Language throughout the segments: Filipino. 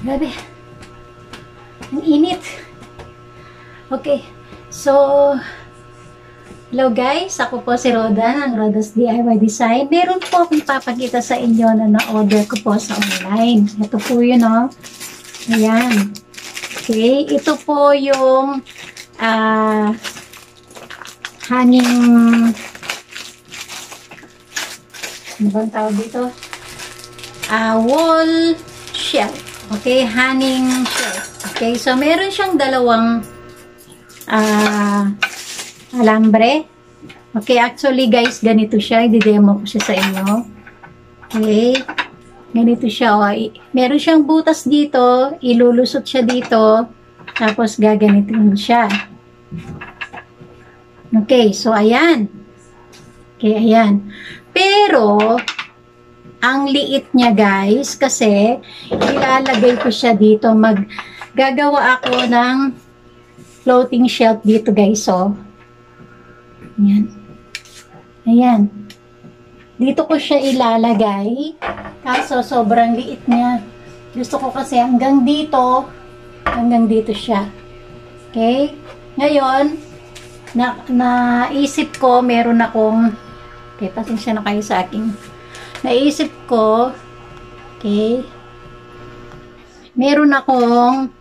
Grabe. Ang init. Okay. So, hello guys. Ako po si Roda ng Roda's DIY Design. Meron po akong papakita sa inyo na na-order ko po sa online. Ito po yun, oh. Ayan. Okay. Ito po yung hanging ano bang tawag dito? Wall shelf. Okay, hanging shelf. Okay, so meron siyang dalawang alambre. Okay, actually guys, ganito siya. I-demo ko siya sa inyo. Okay, ganito siya. Oh. Meron siyang butas dito. Ilulusot siya dito. Tapos gaganitin siya. Okay, so ayan. Okay, ayan. Pero, ang liit niya guys, kasi ilalagay ko siya dito. Gagawa ako ng floating shelf dito guys. So, ayan. Ayan. Dito ko siya ilalagay. Kaso, sobrang liit niya. Gusto ko kasi hanggang dito siya. Okay? Ngayon, naisip ko, meron akong, okay, pasensya na kayo sa akin. Naisip ko, okay, meron akong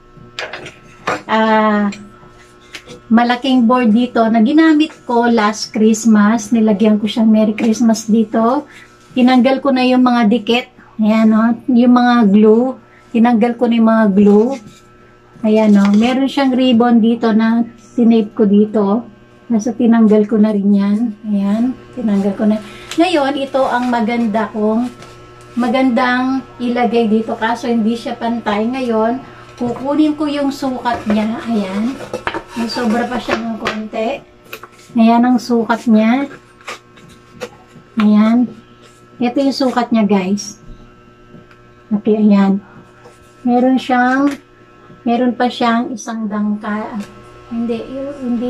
malaking board dito na ginamit ko last Christmas. Nilagyan ko siyang Merry Christmas dito. Tinanggal ko na yung mga dikit. Ayan, o, yung mga glue. Tinanggal ko na yung mga glue. Ayan, o, meron siyang ribbon dito na tinape ko dito. Nasa tinanggal ko na rin yan. Ayan, tinanggal ko na. Ngayon, ito ang magandang ilagay dito. Kaso hindi siya pantay. Ngayon, kukunin ko yung sukat niya. Ayan. May sobra pa siya ng konti. Ayan ang sukat niya. Ayan. Ito yung sukat niya, guys. Okay, ayan. Meron pa siyang isang dangkal. Hindi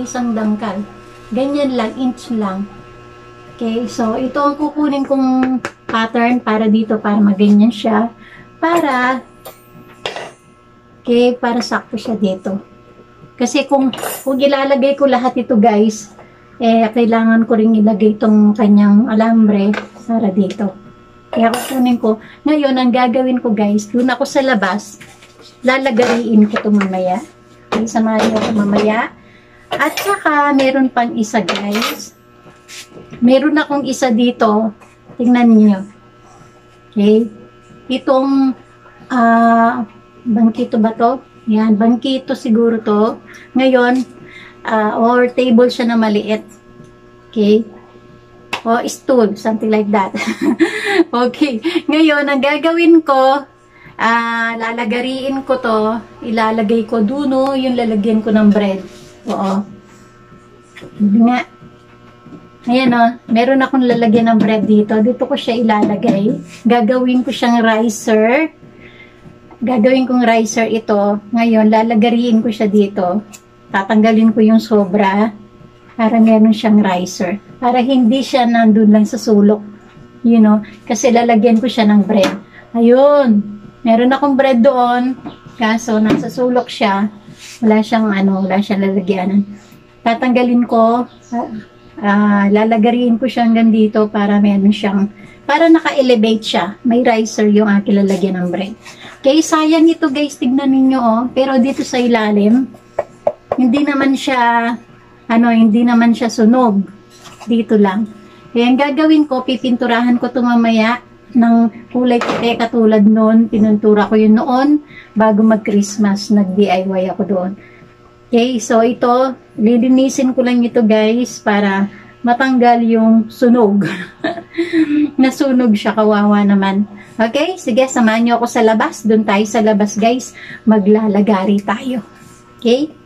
isang dangkal. Ganyan lang, inch lang. Okay, so ito ang kukunin kong pattern para dito, para maganyan siya. Para sakto siya dito. Kasi kung ilalagay ko lahat ito guys, kailangan ko rin ilagay itong kanyang alambre para dito. Kaya kukunin ko. Ngayon, ang gagawin ko guys, doon ako sa labas, lalagariin ko ito mamaya. Samahin ko mamaya. At saka, meron pang isa guys. Meron akong isa dito. Tingnan niyo. Okay. Itong bangkito ba to? Yan, bangkito siguro to. Ngayon, or table siya na maliit. Okay. O stool, something like that. Okay. Ngayon, ang gagawin ko, lalagariin ko to, ilalagay ko duno, yung lalagyan ko ng bread. Oo. Hindi nga. Ayan o, meron akong lalagyan ng bread dito. Dito ko siya ilalagay. Gagawin ko siyang ricer. Gagawin kong ricer ito. Ngayon, lalagariin ko siya dito. Tatanggalin ko yung sobra para meron siyang ricer. Para hindi siya nandun lang sa sulok. You know, kasi lalagyan ko siya ng bread. Ayun. Meron akong bread doon, kaso nasa sulok siya. Wala siyang lalagyanan. Tatanggalin ko, lalagariin ko siya hanggang dito para meron siyang, para naka-elevate siya. May riser yung aking lalagyan ng bread. Okay, sayang ito guys, tignan ninyo oh. Pero dito sa ilalim, hindi naman siya sunog. Dito lang. Kaya ang gagawin ko, pipinturahan ko ito mamaya ng kulay puti katulad noon. Pinuntura ko yun noon bago mag-Christmas. Nag-DIY ako doon. Okay, so ito, lilinisin ko lang ito guys para matanggal yung sunog. Nasunog siya, kawawa naman. Okay, sige, samahan niyo ako sa labas. Doon tayo sa labas guys. Maglalagari tayo. Okay?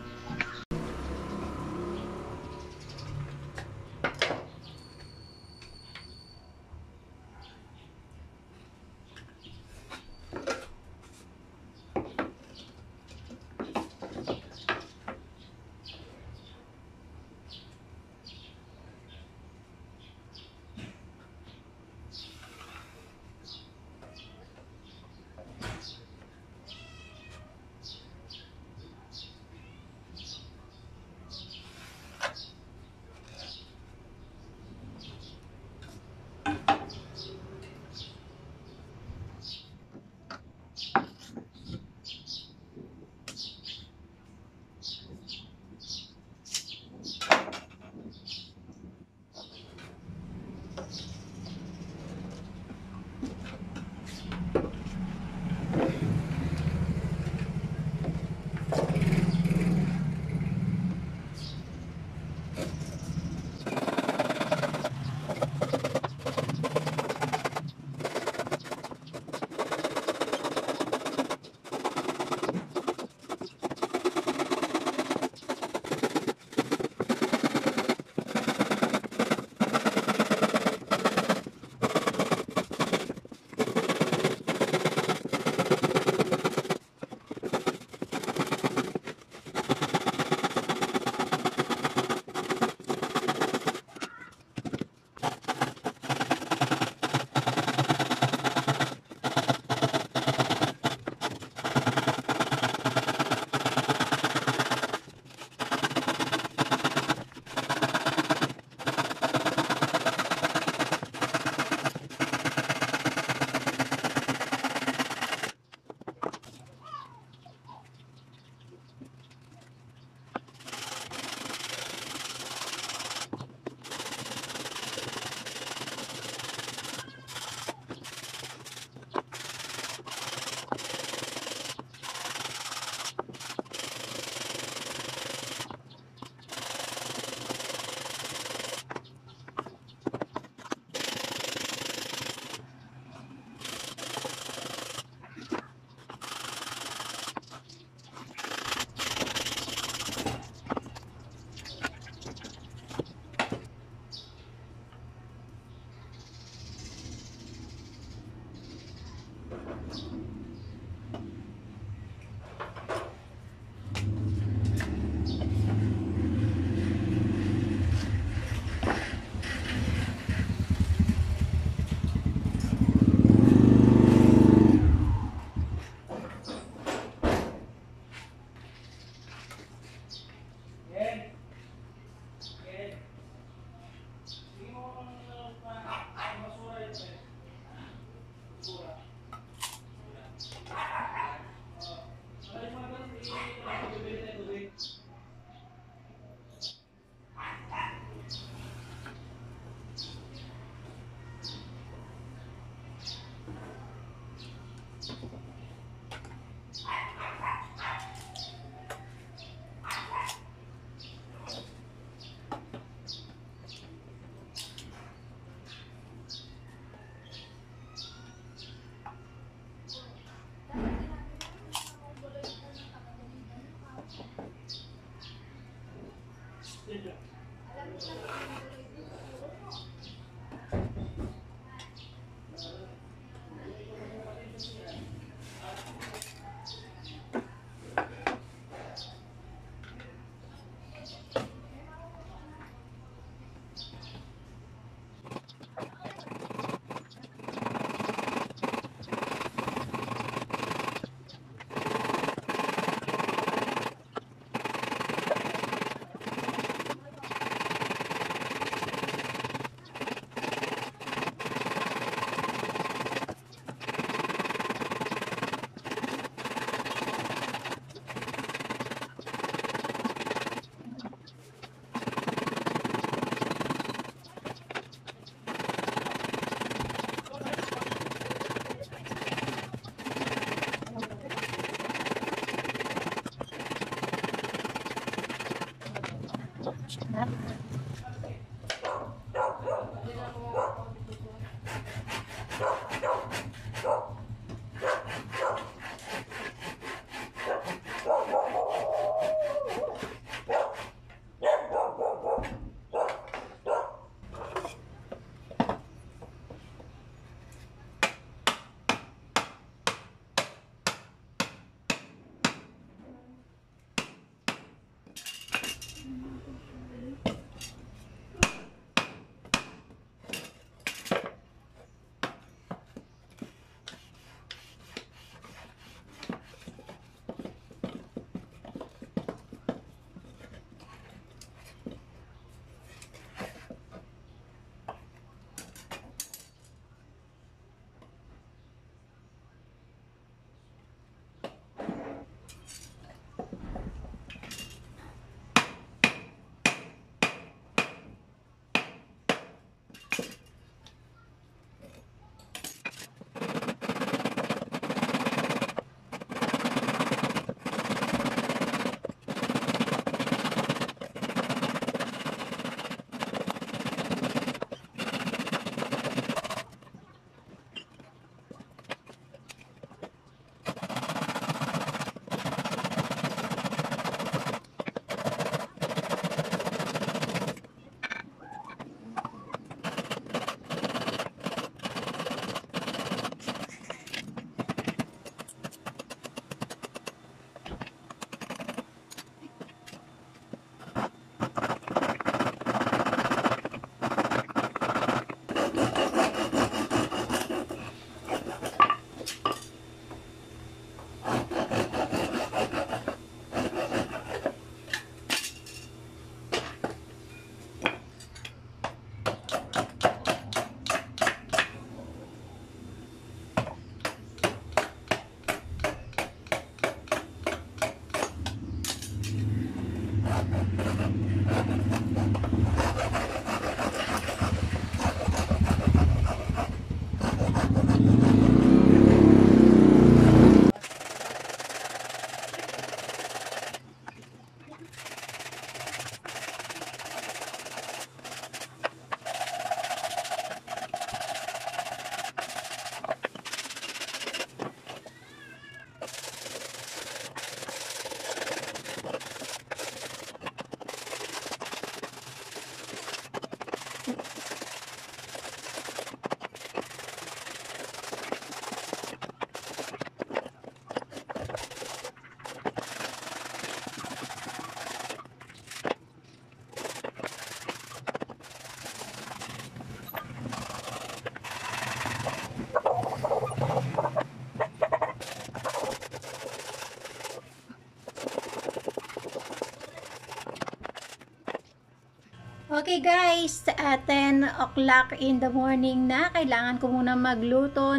Okay guys, 10 o'clock in the morning na. Kailangan ko muna magluto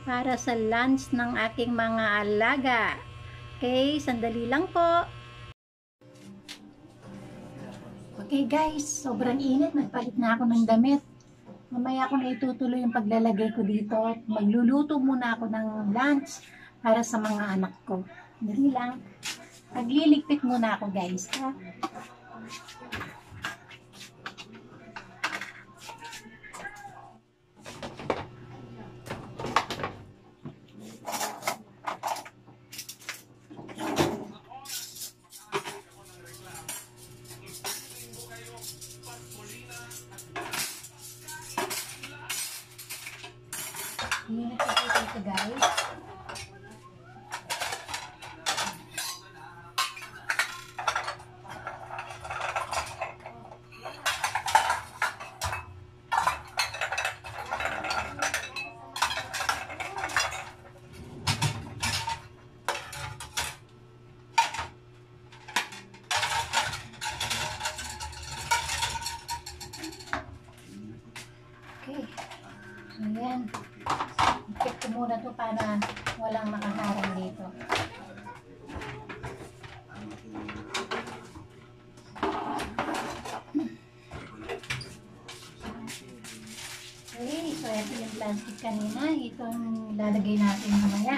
para sa lunch ng aking mga alaga. Okay, sandali lang po. Okay guys, sobrang init. Nagpalit na ako ng damit. Mamaya ko na itutuloy yung paglalagay ko dito. Magluluto muna ako ng lunch para sa mga anak ko. Dali lang. Magliligpit muna ako guys. Ha? Init ko ito guys. Okay. Ayan. I-check ko muna to para walang makaharang dito. Okay, so ito yung plastic kanina. Itong lalagay natin mamaya.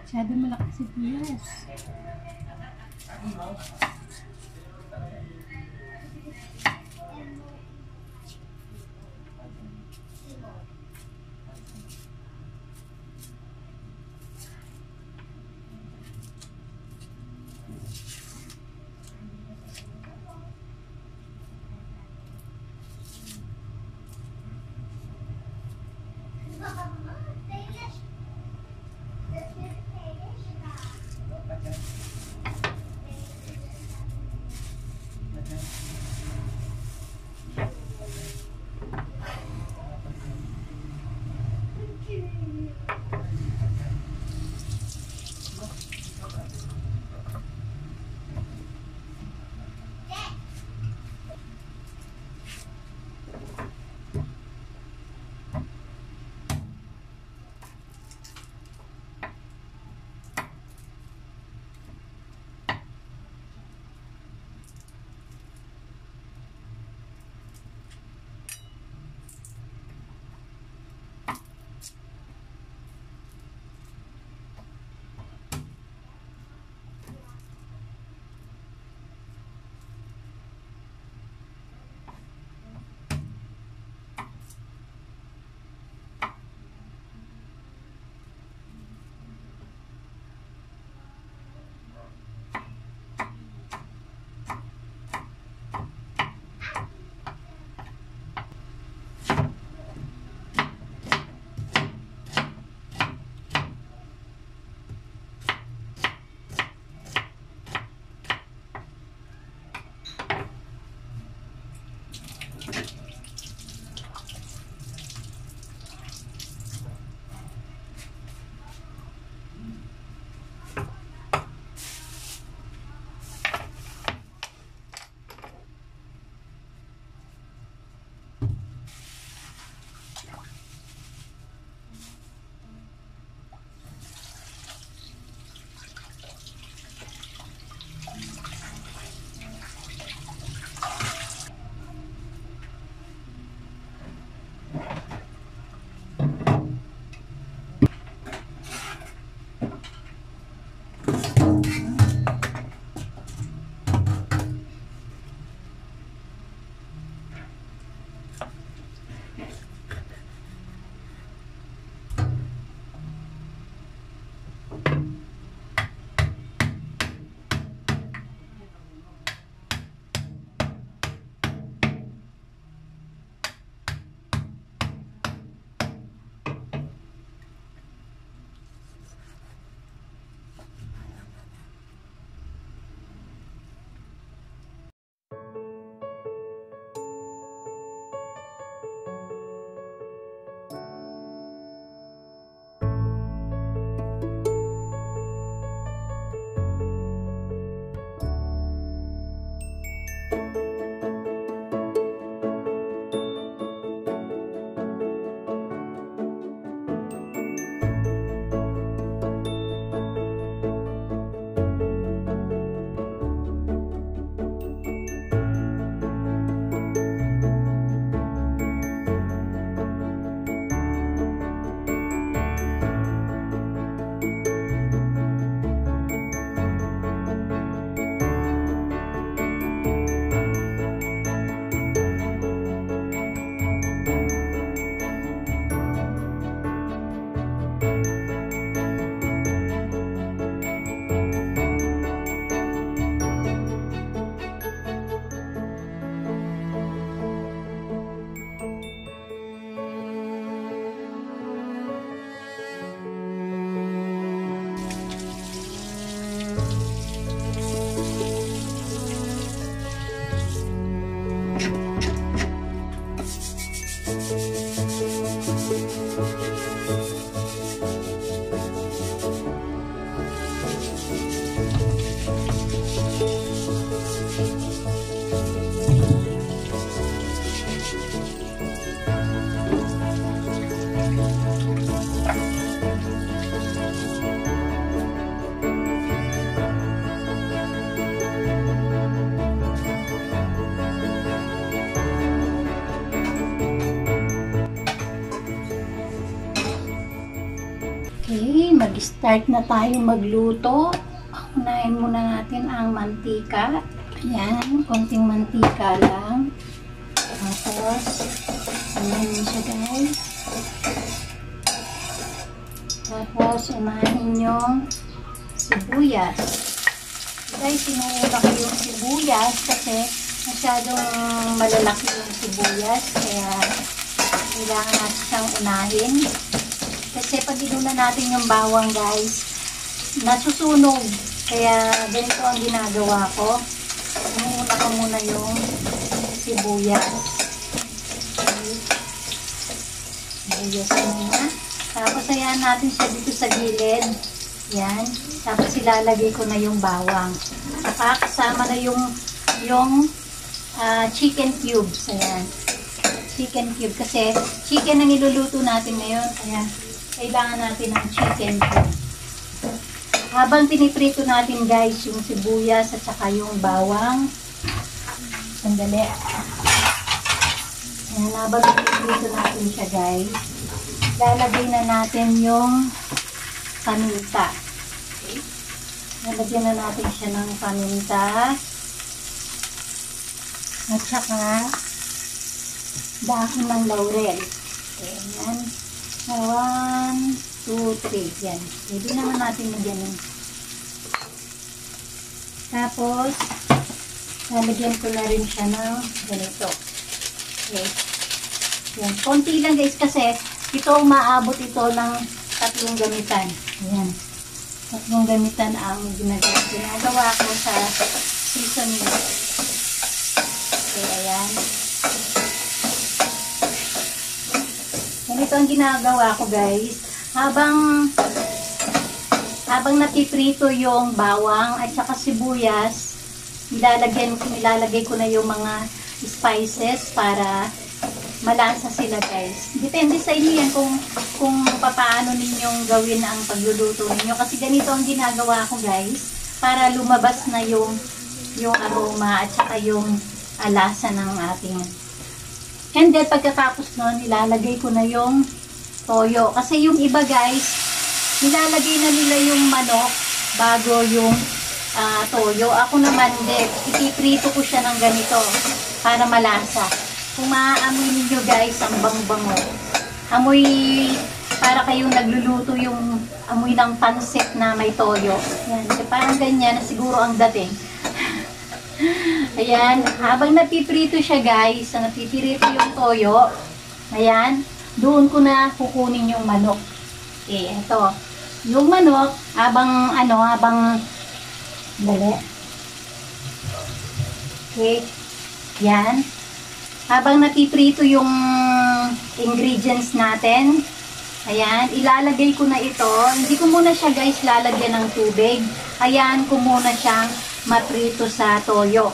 Masyado malakas si Piyas. Okay, mag-start na tayo magluto. Unahin muna natin ang mantika. Ayan, konting mantika lang. Tapos, unahin mo siya guys. Tapos, unahin yung sibuyas. Guys, sinuuna ko yung sibuyas kasi masyadong malalaki yung sibuyas. Kaya, kailangan natin siyang unahin. Kasi pag inuna natin yung bawang guys, nasusunog. Kaya ganito ang ginagawa ko. Inuuna ko muna yung sibuyas. Okay. Sibuyas muna. Tapos ayan natin siya dito sa gilid. Yan. Tapos ilalagay ko na yung bawang. Saka kasama na yung chicken cubes. Ayan. Chicken cube. Kasi chicken ang iluluto natin ngayon. Kaya kailangan natin ng chicken cube. Habang piniprito natin guys yung sibuyas at saka yung bawang. Sandali. Ayan, habang piniprito natin siya guys, lalagay na natin yung paminta. Okay. Lalagyan na natin siya ng paminta. At saka dahon ng laurel. Okay, ayan. 1, 2, 3. Yan. Pwede naman natin magyan. Tapos, lalagyan ko na rin siya ng ganito. Okay. Yan. Konti lang guys kasi ito umaabot ito ng 3 gamitan. Ayan. 3 gamitan ang ginagawa ko sa seasoning. Okay, ayan. Ganito ang ginagawa ko guys. Habang napiprito yung bawang at saka sibuyas, nilalagay ko na yung mga spices para malasa sila guys. Depende sa inyo yan kung paano ninyong gawin ang pagluluto ninyo. Kasi ganito ang ginagawa ko guys, para lumabas na yung aroma at saka yung lasa ng ating. And then pagkatapos nun, nilalagay ko na yung toyo. Kasi yung iba guys, nilalagay na nila yung manok bago yung toyo. Ako naman din, ipiprito ko siya ng ganito para malasa. Kung maaamoy ninyo guys, ang bango-bango. Amoy para kayong nagluluto yung amoy ng pansit na may toyo. Yan, so parang ganyan na siguro ang dating. Ayan, habang napiprito siya guys, napiprito yung toyo, ayan, doon ko na kukunin yung manok. Okay, ito. Yung manok, habang dali. Okay, yan. Habang napiprito yung ingredients natin, ayan, ilalagay ko na ito. Hindi ko muna siya guys lalagyan ng tubig. Ayan ko muna siyang maprito sa toyo.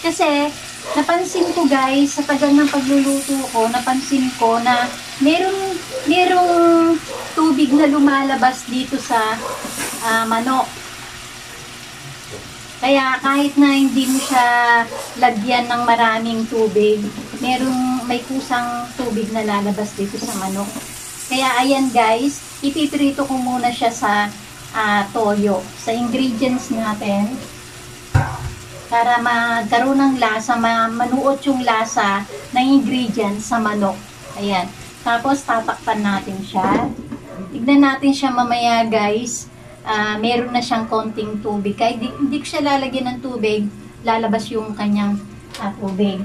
Kasi, napansin ko guys, sa tagal ng pagluluto ko, napansin ko na merong tubig na lumalabas dito sa manok. Kaya kahit na hindi mo siya lagyan ng maraming tubig, may kusang tubig na lalabas dito sa manok. Kaya ayan guys, ipiprito ko muna siya sa toyo, sa ingredients natin. Para magkaroon ng lasa, manuot yung lasa ng ingredients sa manok. Ayan. Tapos tatakpan natin siya. Tignan natin siya mamaya guys. Meron na siyang konting tubig. Kahit hindi ko siya lalagyan ng tubig, lalabas yung kanyang tubig.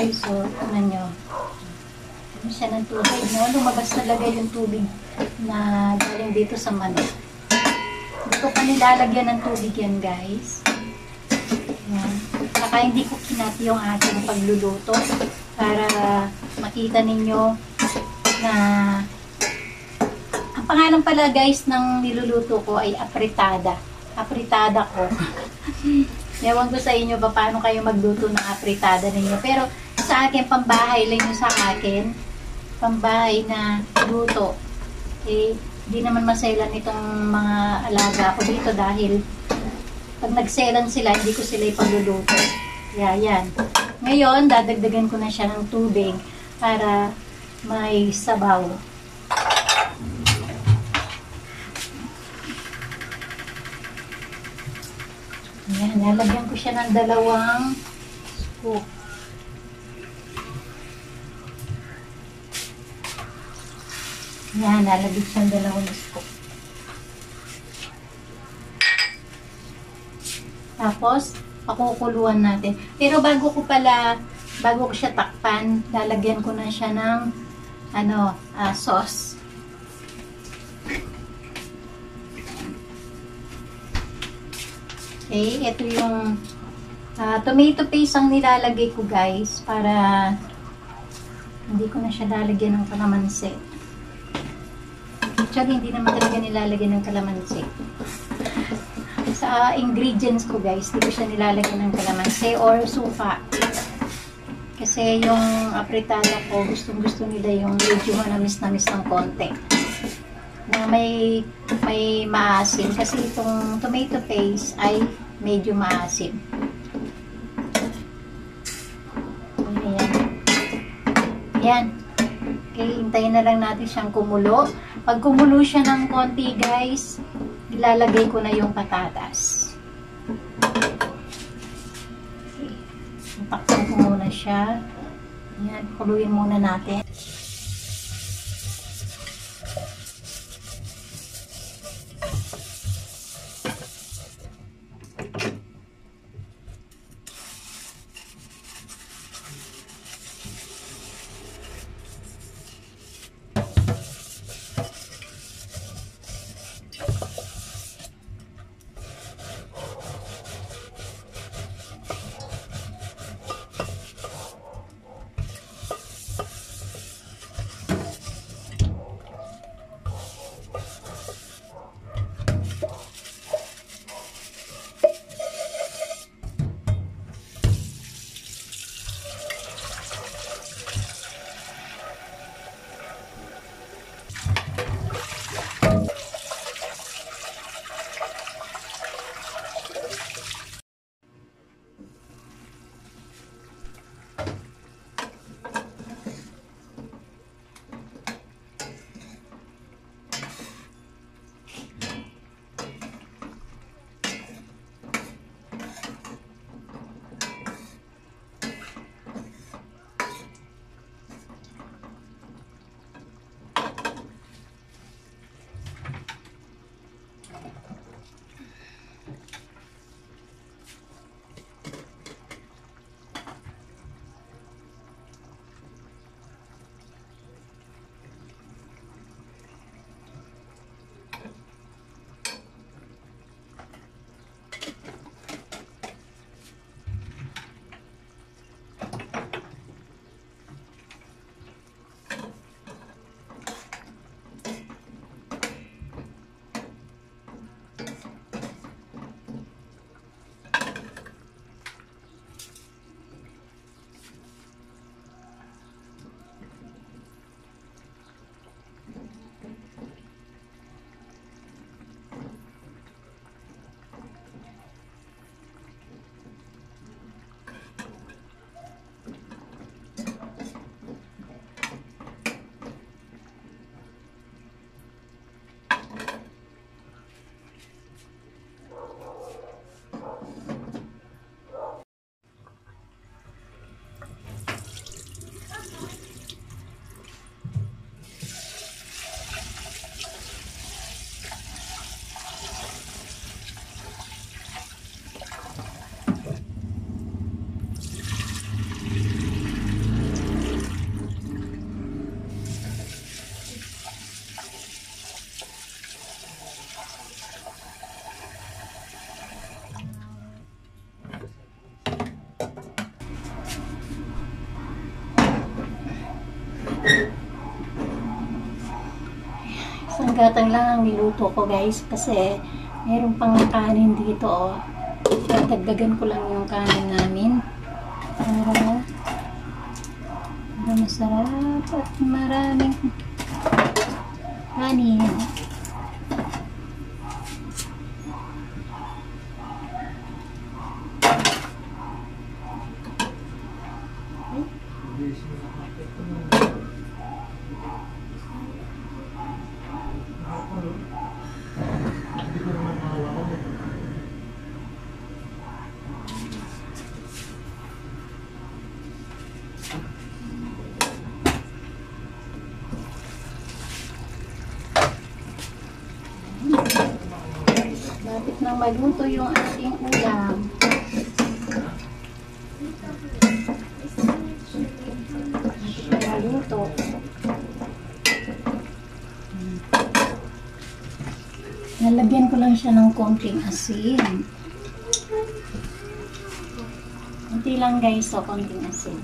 guys, so, tingnan nyo. Ano siya ng tubig, no? Lumabas talaga yung tubig na galing dito sa manok. Dito pa nilalagyan ng tubig yan, guys. Yan. Saka hindi ko kinati yung aking pagluluto para makita ninyo na ang pangalan pala, guys, ng niluluto ko ay apritada. Apritada ko. Ewan ko sa inyo ba paano kayo magluto ng apritada ninyo. Pero sa akin, pambahay lang yun sa akin. Pambahay na luto. Eh, di naman maselan itong mga alaga ko dito dahil pag nagselan sila, hindi ko sila ipagluluto. Yan. Ngayon, dadagdagan ko na siya ng tubig para may sabaw. Yan, lalagyan ko siya ng 2 scoop. Yan, lalagyan siya ng 2 scoop. Tapos, pakukuluan natin. Pero bago ko siya takpan, lalagyan ko na siya ng sauce. Okay, ito yung tomato paste ang nilalagay ko, guys, para hindi ko na siya lalagyan ng kalamansi. Actually, hindi naman talaga nilalagyan ng kalamansi. Sa ingredients ko, guys, hindi ko siya nilalagyan ng kalamansi or suka. Kasi yung apritada ko, gustong-gusto nila yung medyo manamis-namis ng konti. Na may maasim. Kasi itong tomato paste ay medyo maasim. Ayan. Ayan. Okay, hintayin na lang natin siyang kumulo. Pag kumulo siya ng konti, guys, ilalagay ko na yung patatas. Okay. Takpan ko muna siya. Ayan, kuluin muna natin. Isang gatang lang ang niluto ko guys kasi meron pang kanin dito oh. Dagdagan ko lang yung kanin namin para masarap at maraming kanin. Lapit nang magluto yung ating ulam. Maluto. Nalagyan ko lang siya ng konting asin. Konti lang guys, so konting asin.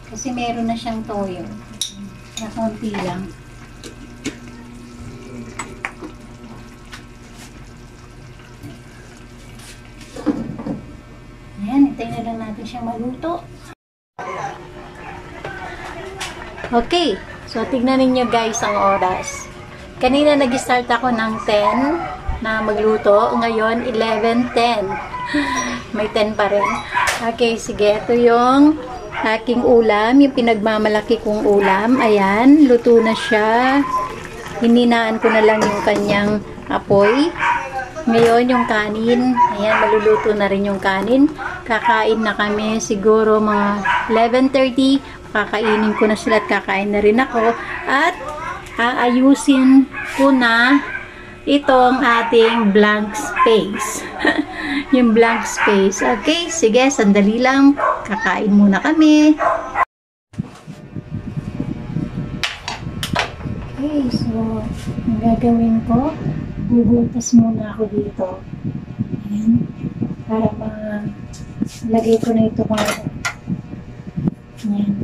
Kasi meron na siyang toyo. Na konti lang. Ayan, hintayin na lang natin siyang maluto. Okay, so tignan ninyo guys ang oras. Kanina nag-start ako ng 10 na magluto. Ngayon, 11:10. May 10 pa rin. Okay, sige. Ito yung aking ulam. Yung pinagmamalaki kong ulam. Ayan, luto na siya. Hininaan ko na lang yung kanyang apoy. Ngayon, yung kanin. Ayan, maluluto na rin yung kanin. Kakain na kami siguro mga 11:30. Kakainin ko na sila at kakain na rin ako. At aayusin ko na itong ating blank space. Yung blank space. Okay, sige, sandali lang. Kakain muna kami. Okay, so, ang gagawin ko, bubutas muna ako dito. Ayan. Para malagay ko na ito mga. Ayan.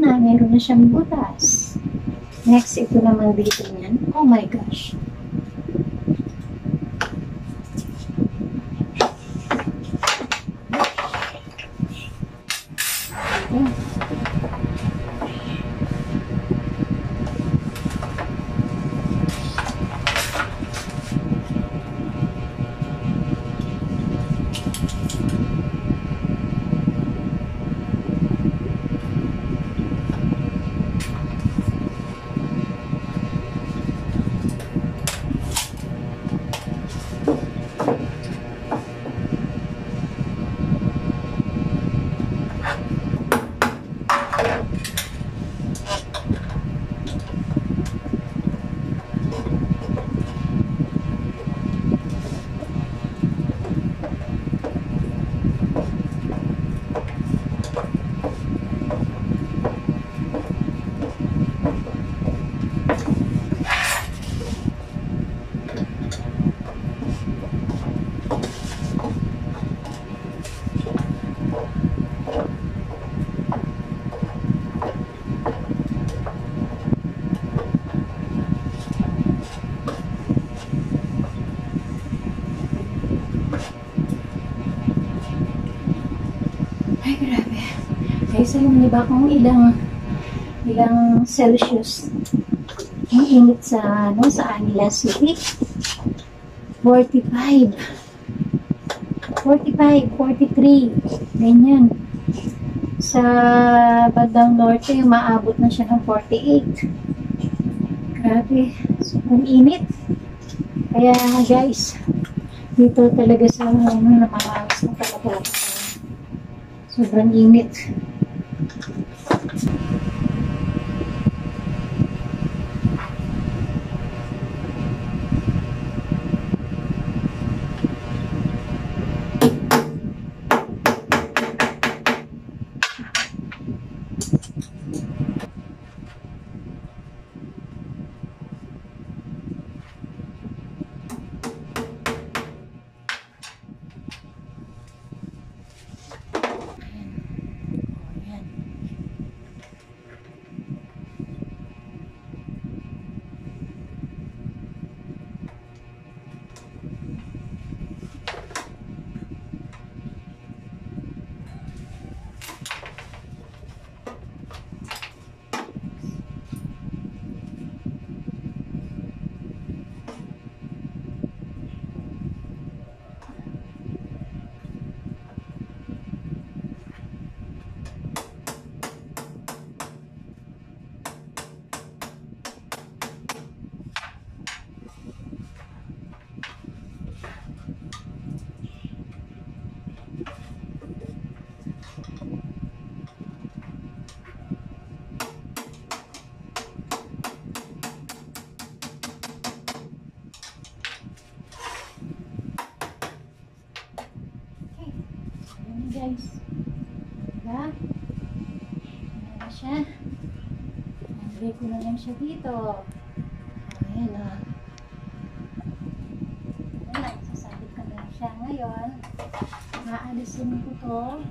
Na, meron na siyang butas. Next, ito naman dito niyan. Oh my gosh. Okay. guys, alam niyo ba kung ilang Celsius ang init sa sa Angeles City? 45, 43, ganyan. Sa bandang norte, maabot na siya ng 48. Grabe, sobrang init. Kaya guys, dito talaga sa namamawas na talaga. Sobrang init. Guys, diba? Ayan na siya. Nalagay ko na lang siya dito. Ayan o. Ayan, sasabit ko na lang siya. Ngayon, naalisin ko to.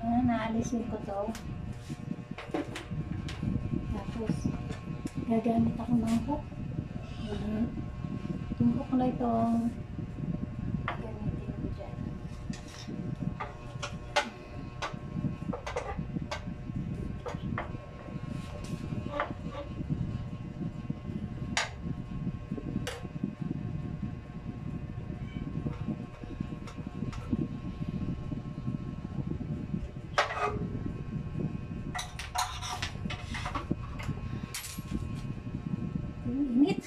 Ayan, naalisin ko to. Tapos, gagamit ako ng hook. Ayan. Yung hook na itong gamitin ko dyan. Init.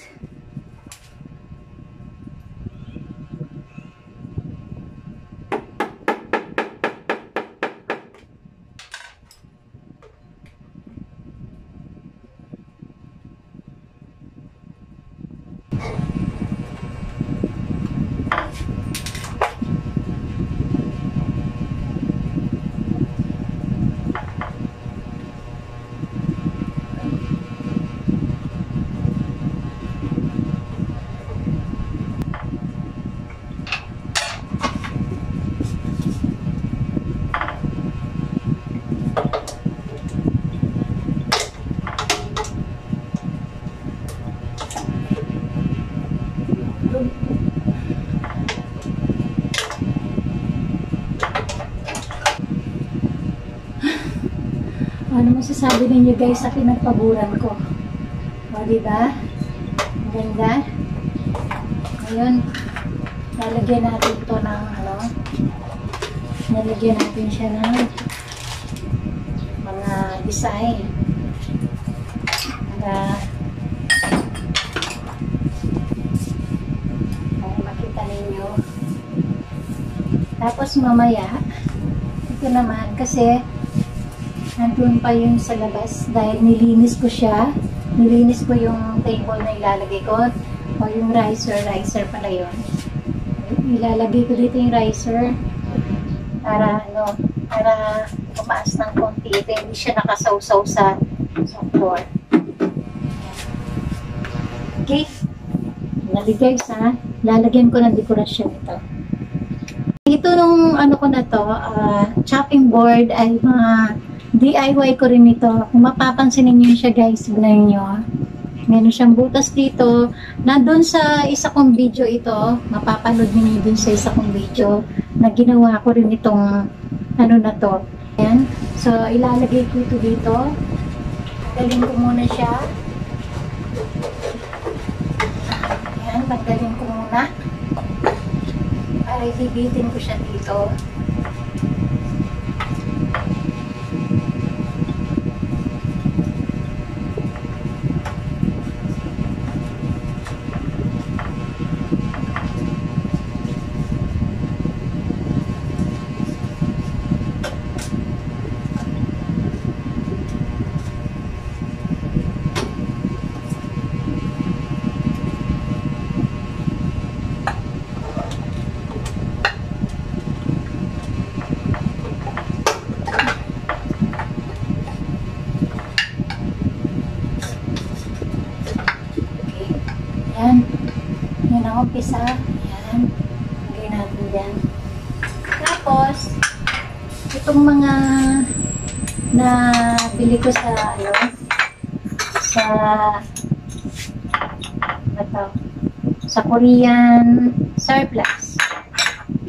Ano masasabi ninyo guys sa pinagpaburan ko? O, diba? Ang ganda. Ngayon, lalagyan natin ito ng lalagyan natin siya ng mga design. Para makita ninyo. Tapos mamaya, ito naman kasi nandun pa yun sa labas dahil nilinis ko siya. Nilinis ko yung table na ilalagay ko. O yung riser pala yun. Ilalagay ko dito yung riser para para tumaas ng konti. Ito hindi siya nakasawsaw sa floor. Okay. Naligay sa lalagyan ko ng dekorasyon ito. Ito nung ko na to, chopping board ay mga DIY ko rin ito. Kung mapapansin niyo siya guys, tignan niyo. Meron siyang butas dito. Nandun sa isa kong video ito, mapapanood niyo dun sa isa kong video na ginawa ko rin itong na to. Ayan. So, ilalagay ko ito dito. Tanggalin ko muna siya. Ayan, tanggalin ko muna. Para ibibitin ko siya dito. Ayan. Yan ang umpisa. Ayan. Lagay natin dyan. Tapos, itong mga nabili ko sa, sa Korean surplus.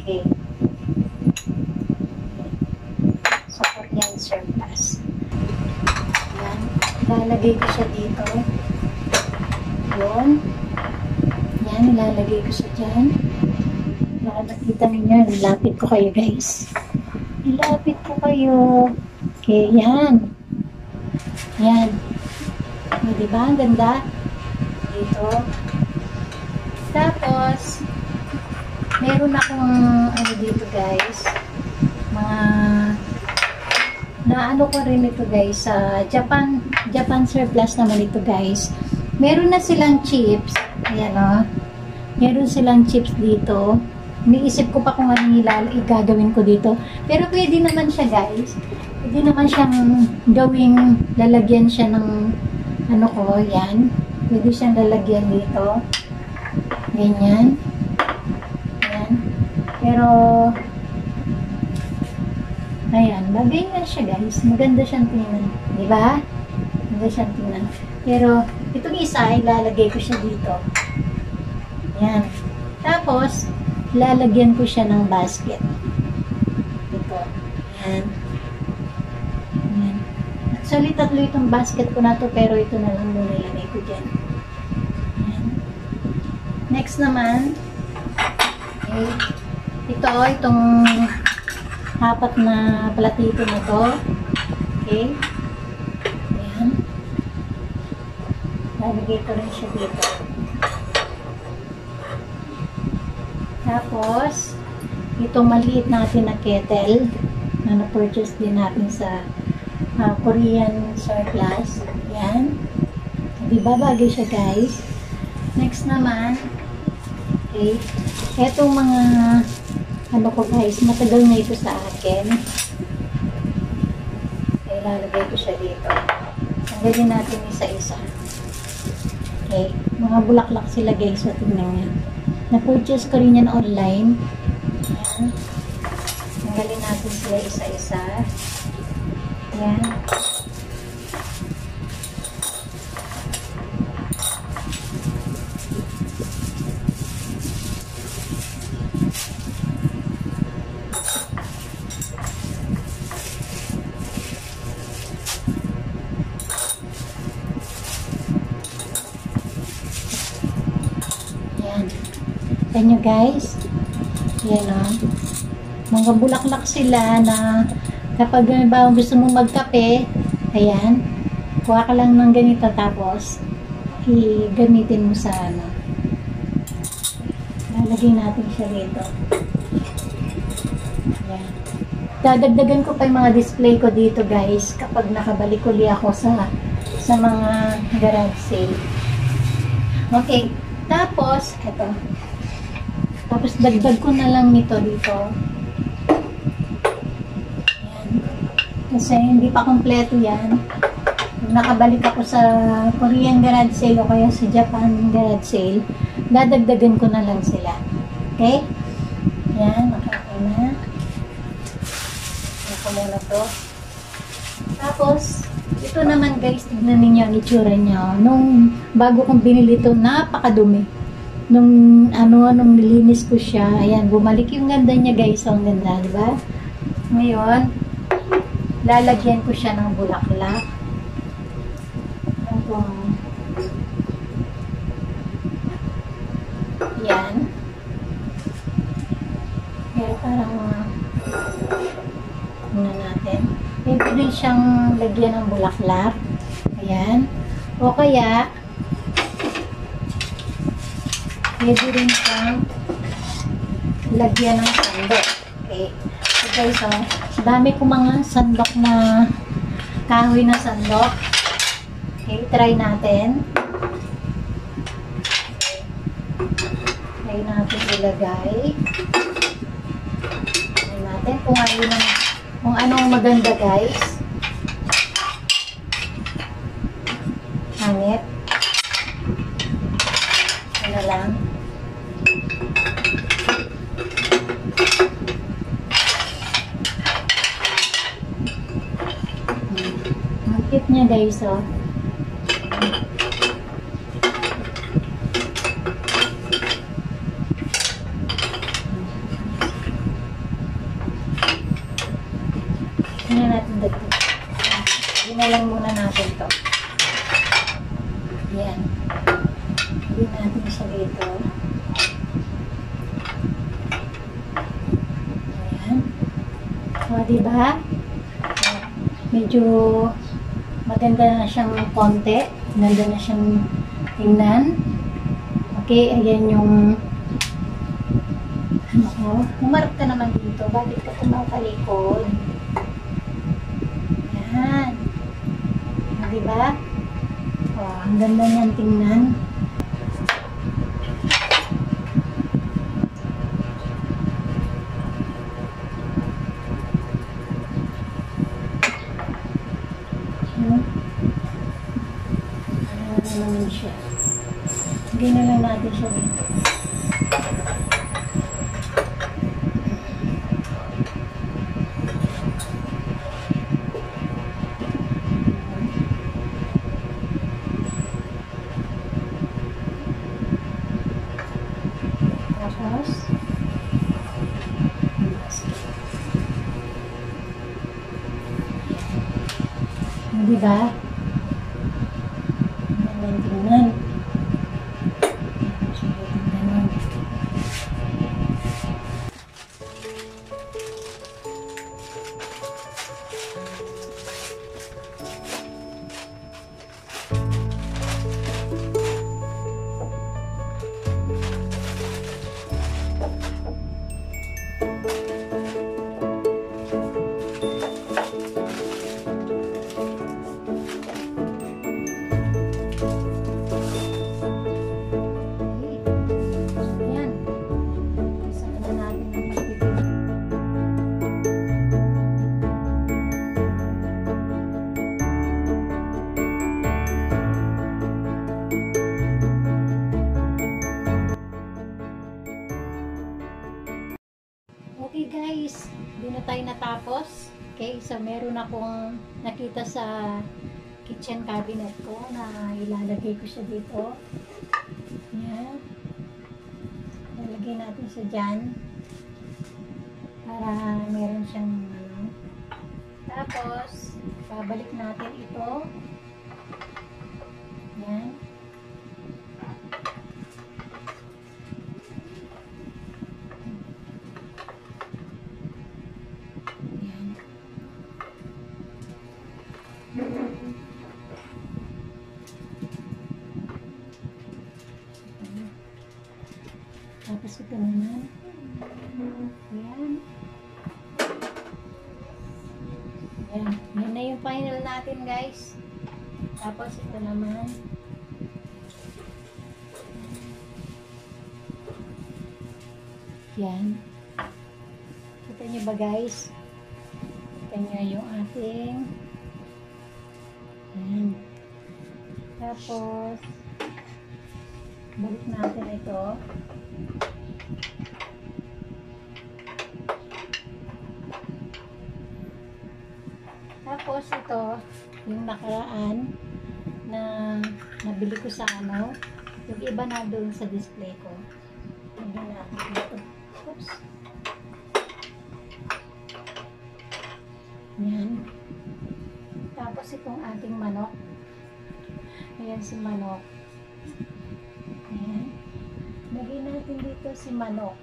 Okay. Sa Korean surplus. Ayan. Lalagay ko siya dito. Ayan. Yan, ilalagay ko siya dyan. Para nakita ninyo, ilapit ko kayo guys. Ilapit ko kayo. Okay, yan. Yan. Diba? Ang ganda. Dito. Tapos, meron akong ano dito guys. Mga naano ko rin ito guys. Sa Japan surplus naman ito guys. Meron na silang chips. Ayan o. Meron silang chips dito. Iniisip ko pa kung anong gagawin ko dito. Pero pwede naman siya guys. Pwede naman siyang gawing lalagyan siya ng ano ko. Yan. Pwede siyang lalagyan dito. Ganyan. Yan. Pero ayan. Bagay nga siya guys. Maganda siyang tingnan. Diba? Maganda siyang tingnan. Pero itong isa, ilalagay ko siya dito. Yan. Tapos, lalagyan ko siya ng basket. Ito. Yan. Yan. Actually, tatlo itong basket ko na to, pero ito na lang muna ilagay ko dyan. Yan. Next naman, okay. Itong apat na platito na to. Okay. Yan. Lalagay ko rin siya dito. Tapos, itong maliit natin na kettle na na-purchase din natin sa Korean surplus. Yan. Diba bagay siya guys? Next naman, okay, etong mga ano ko guys, matagal na ito sa akin. Okay, lalagay ko siya dito. Tanggalin natin isa-isa. Okay, mga bulaklak sila guys, so tingnan nyo. Na-purchase ko rin yan online. Ayan. Tanggalin natin sila isa-isa. Ayan. Ayan nyo guys. Ayan o. Mga bulaklak sila na kapag gusto mo magkape, ayan, kuha ka lang ng ganito tapos i-gamitin mo sa ano. Lalagay natin siya dito. Ayan. Dadagdagan ko pa yung mga display ko dito guys kapag nakabalik uli ako sa mga garage sale. Okay. Tapos, eto. Tapos, dagdag ko na lang nito dito. Ayan. Kasi, hindi pa kompleto yan. Kung nakabalik ako sa Korean garage sale o kaya sa Japan garage sale, dadagdagan ko na lang sila. Okay? Ayan, okay na. Ayan ko muna to. Tapos, ito naman guys, tignan ninyo ang itsura niya. Nung bago kong binili ito, napakadumi. Nung nilinis ko siya, ayan, bumalik yung ganda niya guys. Ang ganda, di ba? Ngayon, lalagyan ko siya ng bulaklak. Yan. Pero parang muna natin. Pwede rin siyang lagyan ng bulaklak. Ayan. O kaya, pwede rin siyang lagyan ng sandok. Okay. So guys, dami ko mga sandok na kahoy na sandok. Okay, try natin. Try natin ilagay. Try natin kung anong maganda guys. Hanit. Ano lang. Ang cute niya guys, oh. Tingnan natin dito. Ginalang muna natin to. Yan. Gawin natin siya dito. Ayan. O, diba? Medyo maganda na siyang konti. Maganda na siyang tingnan. Okay, ayan yung ano ko. Humarap ka naman dito. Bakit ka tumatalikod? Ayan. O, diba? O, ang ganda niyang tingnan. Ano naman siya. Hindi na lang natin siya dito. Tapos, diba? Ang tingnan. Okay guys, hindi na tayo natapos. Okay, so meron akong nakita sa kitchen cabinet ko na ilalagay ko siya dito. Yan. Ilalagay natin siya dyan. Para meron siyang ano. Tapos, babalik natin ito. Yan. Tapos ito naman. Ayan. Ayan. Yan na yung final natin guys. Tapos ito naman. Yan. Kita nyo ba guys? Kita nyo yung ating. Ayan. Tapos balik natin ito. Tapos ito, yung nakaraan na nabili ko sa ano, yung iba na doon sa display ko. Lagyan natin dito. Oops. Yan. Tapos itong ating manok. Ayan si manok. Ayan. Lagay natin dito si manok.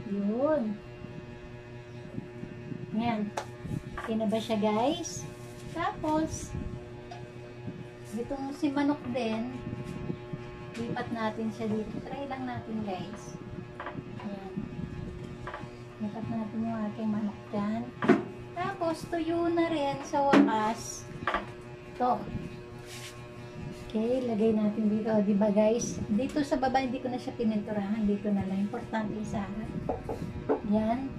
Yun. Ayan. Okay na ba siya, guys? Tapos, itong si manok din, lipat natin siya dito. Try lang natin, guys. Ayan. Lipat natin yung aking manok dyan. Tapos, tuyo na rin sa wakas. Ito. Okay, lagay natin dito. O, diba, guys? Dito sa baba, hindi ko na siya pininturahan. Dito na lang. Importante sa akin. Yan.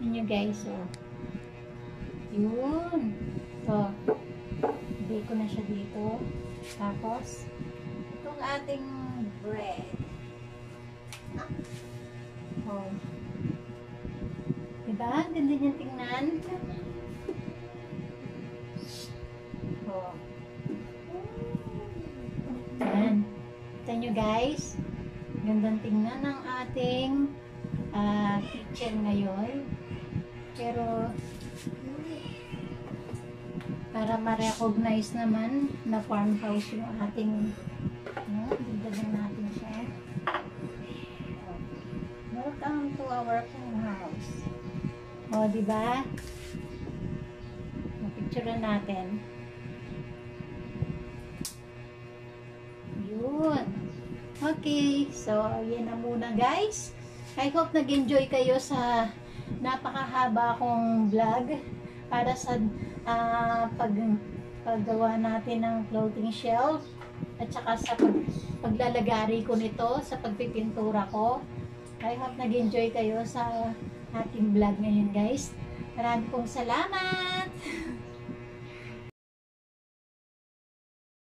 Yun yung guys, o. Yun. Ito. Lagay ko na siya dito. Tapos, itong ating bread. Oh. Diba? Ganda niyang tingnan. Oh. Yan. Kita nyo guys. Gandang tingnan ng ating kitchen ngayon. Pero, para ma-recognize naman na farmhouse yung ating dito natin siya. Welcome to our farmhouse. O, diba? Picture natin. Yun. Okay. So, yan na muna guys. I hope nag-enjoy kayo sa napakahaba kong vlog para sa paggawa natin ng clothing shelf at saka sa paglalagari ko nito sa pagpipintura ko. I hope nag-enjoy kayo sa ating vlog ngayon guys. Maraming pong salamat!